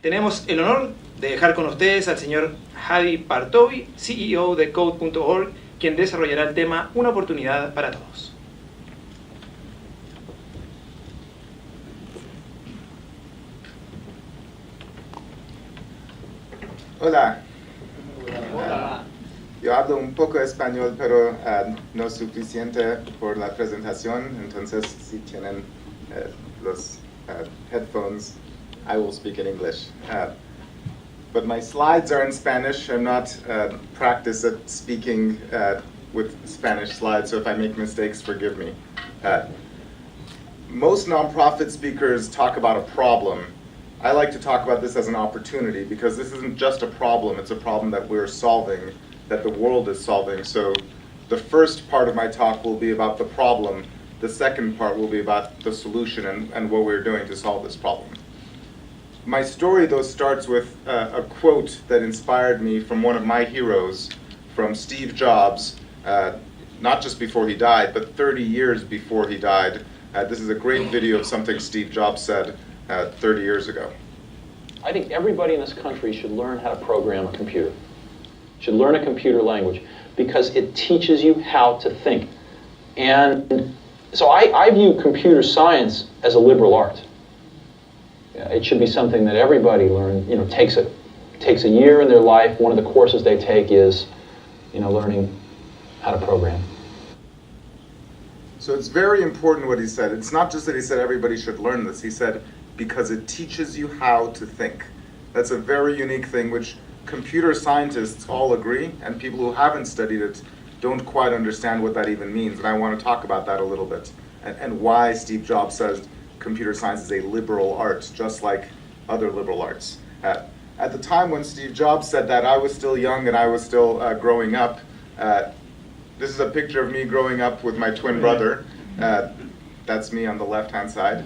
Tenemos el honor de dejar con ustedes al señor Hadi Partovi, CEO de Code.org, quien desarrollará el tema Una oportunidad para todos. Hola. Hola. Yo hablo un poco español, pero no suficiente por la presentación, entonces si tienen los headphones, I will speak in English. But my slides are in Spanish. I'm not practiced at speaking with Spanish slides, so if I make mistakes, forgive me. Most nonprofit speakers talk about a problem. I like to talk about this as an opportunity, because this isn't just a problem, it's a problem that we're solving, that the world is solving. So the first part of my talk will be about the problem. The second part will be about the solution and what we're doing to solve this problem. My story, though, starts with a quote that inspired me from one of my heroes, from Steve Jobs, not just before he died, but 30 years before he died. This is a great video of something Steve Jobs said 30 years ago. I think everybody in this country should learn how to program a computer. Should learn a computer language, because it teaches you how to think. And so I view computer science as a liberal art. It should be something that everybody takes a year in their life. One of the courses they take is, learning how to program. So it's very important what he said. It's not just that he said everybody should learn this. He said because it teaches you how to think. That's a very unique thing, which computer scientists all agree, and people who haven't studied it don't quite understand what that even means. And I want to talk about that a little bit, and why Steve Jobs says computer science is a liberal art, just like other liberal arts. At the time when Steve Jobs said that, I was still young and I was still growing up. This is a picture of me growing up with my twin brother. That's me on the left-hand side.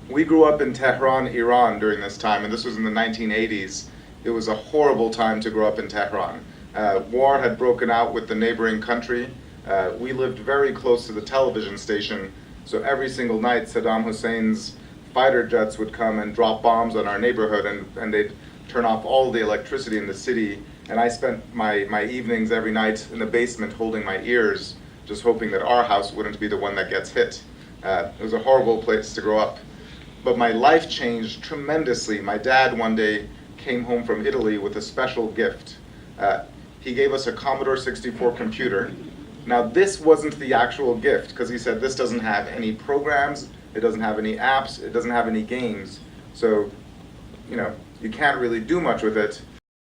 We grew up in Tehran, Iran during this time, and this was in the 1980s. It was a horrible time to grow up in Tehran. War had broken out with the neighboring country. We lived very close to the television station, so every single night Saddam Hussein's fighter jets would come and drop bombs on our neighborhood, and they'd turn off all the electricity in the city. And I spent my evenings every night in the basement holding my ears, just hoping that our house wouldn't be the one that gets hit. It was a horrible place to grow up. But my life changed tremendously. My dad one day came home from Italy with a special gift. He gave us a Commodore 64 computer. Now this wasn't the actual gift, because he said this doesn't have any programs, it doesn't have any apps, it doesn't have any games. So, you can't really do much with it.